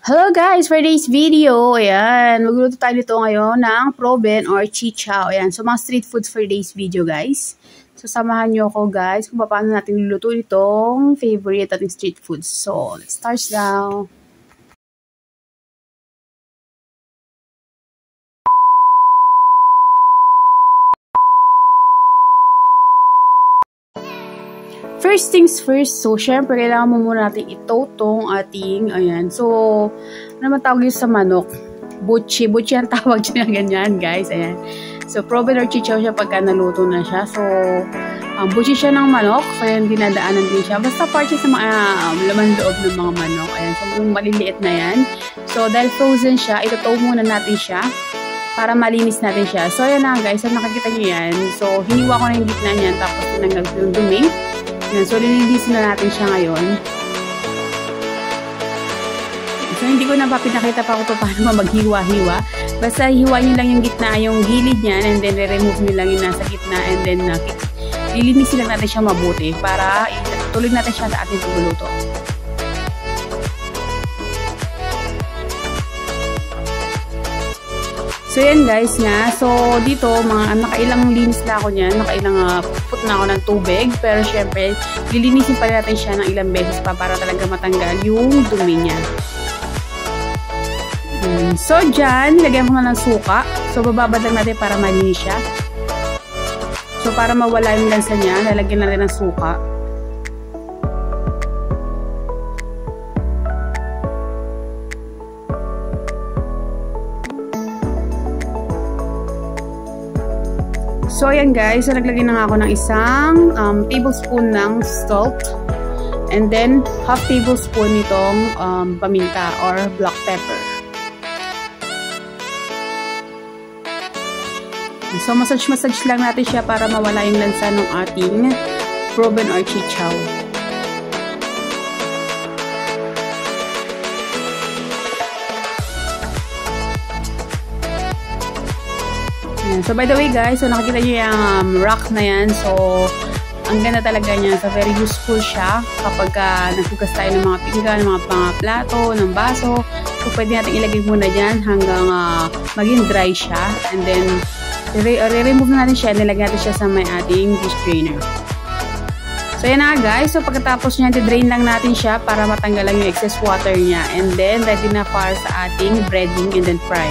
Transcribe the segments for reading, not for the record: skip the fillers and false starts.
Hello guys, for today's video, ayan, magluluto tayo dito ngayon ng proben or chichaw. Ayan, so mga street foods for today's video guys. So samahan nyo ako guys kung paano natin luluto itong favorite ating street foods. So let's start now. First things first, so syempre kailangan mo muna natin itotong ating, ayan, so ano naman tawag yun sa manok? Butchi ang tawag niya, ganyan guys, ayan. So proben or chichaw siya pagka naluto na siya, so butchi siya ng manok, so ayan, dinadaanan din siya, basta part siya sa mga laman loob ng mga manok, ayan, so maliliit na yan. So dahil frozen siya, itotow muna natin siya para malinis natin siya. So ayan na guys, so nakikita nyo yan, so hiniwa ko na yung gitna niyan, tapos tinanggal ko yung dumi. So, lilinisin na natin siya ngayon. So, hindi ko na pinakita pa ako paano maghiwa-hiwa. Basta hiwa nyo lang yung gitna, yung gilid niyan, and then re-remove nyo lang yung nasa gitna, and then lilinisin lang natin siya mabuti para tuloy natin siya sa ating pagluluto. So, yan guys nga. So, dito, mga nakailang linis na ako niyan. Nakailang put na ako ng tubig. Pero, syempre, lilinisin pa natin siya ng ilang beses pa para talaga matanggal yung dumi niya. So, dyan, nilagyan ko na ng suka. So, bababad lang natin para malinis siya. So, para mawala yung lansa niya, lalagyan natin ng suka. So, ayan guys. So, naglagay na nga ako ng isang tablespoon ng salt. And then, half tablespoon nitong paminta or black pepper. So, massage lang natin siya para mawala yung lansa ng ating proben or chichaw. So, by the way guys, so nakikita nyo yung rack na yan. So, ang ganda talaga niya. So, very useful siya kapag naghugas tayo ng mga pinggan, ng mga plato, ng baso. So, pwede natin ilagay muna dyan hanggang maging dry siya. And then, re-remove na natin siya. Nilagay natin siya sa may ating dish drainer. So, yan na guys. So, pagkatapos niya, drain lang natin siya para matanggal lang yung excess water niya. And then, ready na para sa ating breading and then fry.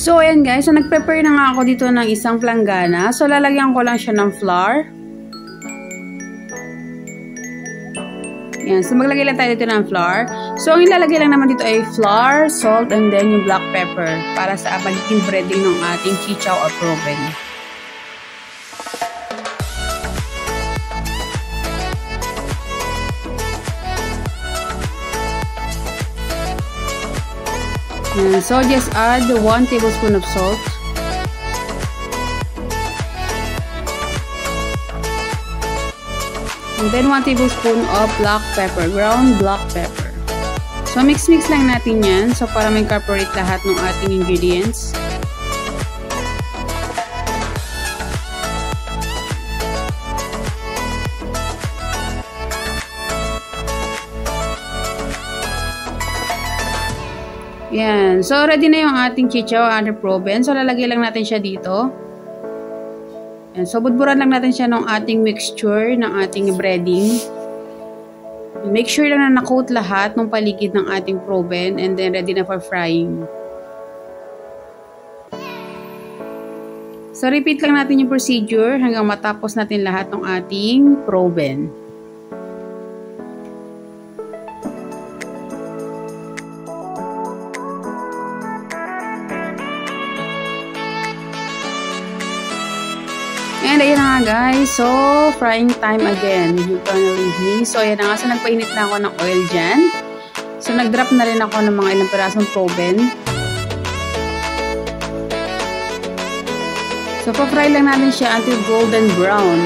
So, ayan guys. So, nag-prepare na nga ako dito ng isang planggana. So, lalagyan ko lang siya ng flour. Ayan. So, maglagay lang tayo dito ng flour. So, ang ilalagay lang naman dito ay flour, salt, and then yung black pepper para sa magiging breading ng ating chichaw or proben. So, just add 1 tablespoon of salt. And then 1 tablespoon of black pepper, ground black pepper. So, mix lang natin yan. So, para ma-incorporate lahat ng ating ingredients. Yan. So, ready na yung ating chichaw under proben. So, lalagay lang natin siya dito. Yan. So, budburan lang natin siya ng ating mixture, ng ating breading. Make sure lang na na-coat lahat ng paligid ng ating proben and then ready na for frying. So, repeat lang natin yung procedure hanggang matapos natin lahat ng ating proben. And ayan na nga guys, so frying time again. You're gonna leave me. So ayan na nga, so nagpainit na ako ng oil dyan. So nag-drop na rin ako ng mga ilang pirasong proben. So pa-fry lang natin siya until golden brown.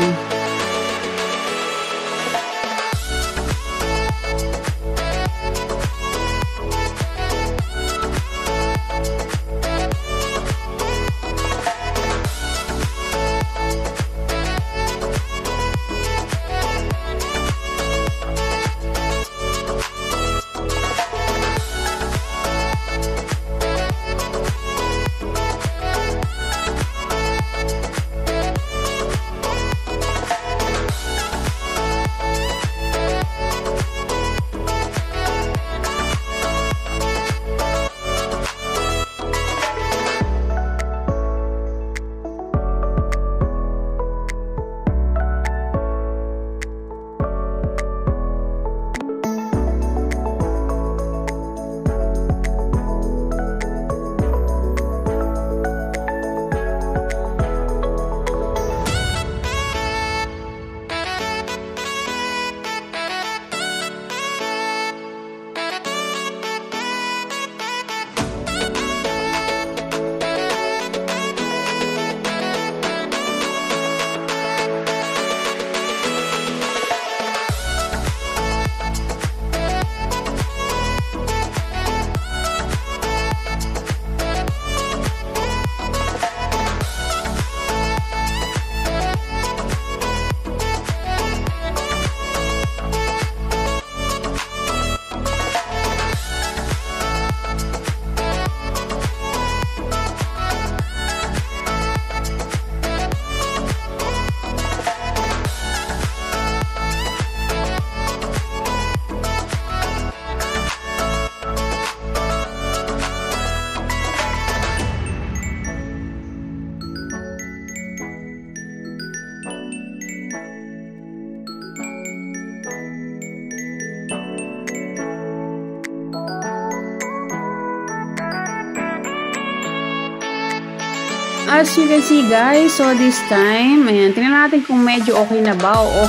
as you can see guys, so this time, ayan, tingnan natin kung medyo okay na ba o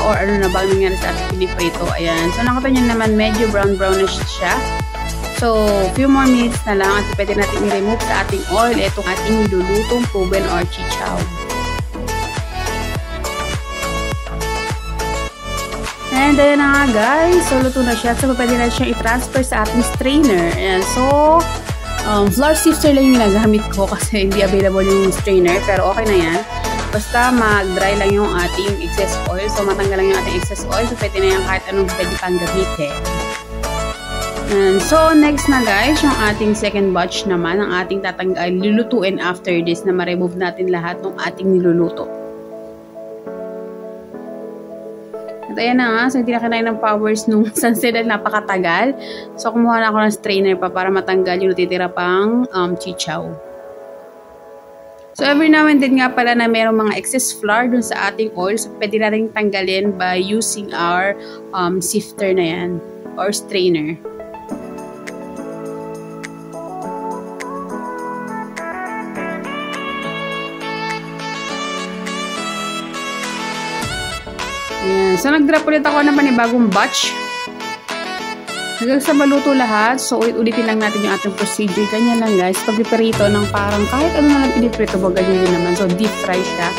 or ano na ba ang nangyari sa ating piniprito. Ayan, so nakita nyo naman medyo brownish siya. So, few more minutes na lang at pwede natin i-remove sa ating oil itong ating nilulutong proven or chichaw. And ayan na nga guys, so luto na siya. So, pwede na siyang i-transfer sa ating strainer. Ayan, so flour sifter lang yung ginagamit ko kasi hindi available yung strainer, pero okay na yan. Basta mag-dry lang yung ating excess oil. So, matanggal lang yung ating excess oil. So, pwede na yan kahit anong pwede pang gamitin. And so, next na guys, yung ating second batch naman, ang ating lulutuin after this na ma-remove natin lahat ng ating niluluto. At ayan na nga, so hindi na kinain ng powers nung sunset dahil napakatagal. So, kumuha na ako ng strainer pa para matanggal yung natitira pang chichaw. So, every now and then nga pala na mayroong mga excess flour dun sa ating oil. So, pwede natin tanggalin by using our sifter na yan or strainer. Ayan. So, nag-drop ulit ako ng panibagong batch. Hanggang sa maluto lahat. So, ulit-ulitin lang natin yung ating procedure. Ganyan lang guys. Pag-prito ng parang kahit ano na lang piniprito mo, ganyan din naman. So, deep fry siya.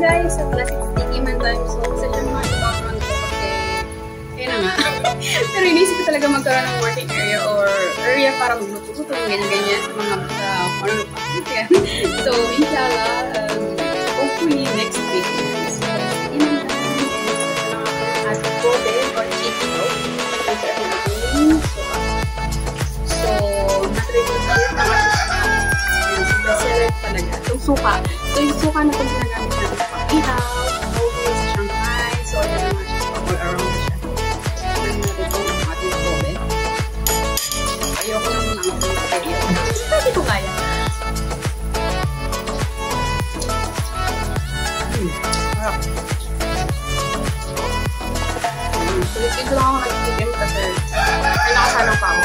Guys, sa classic sticky man time, so isa siya mga background ko kasi yun na nga. Pero inisip ko talaga magkaroon ng working area or area para magluto-luto ng ganyan-ganyan sa mga ano pa. So, inshallah, hopefully next week. So, sticky man time as protein or chicken. So, natry ko sa iyo mga best-seller talaga. Itong suka. So, yung suka na itong ginagamit natin sa pang-ihaw, sa Shanghai. So, ayan naman siya. All around na siya. Ayan natin itong ating probe. Ayoko lang muna ang video. Hindi ko kaya. Harap. Sulit lang ako nag-tikim kasi ay nakasalang pa ako.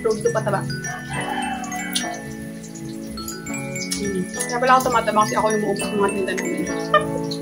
Ito pataba. Kaya pala ako tumataba kasi ako yung umuubos ng mga tinda namin.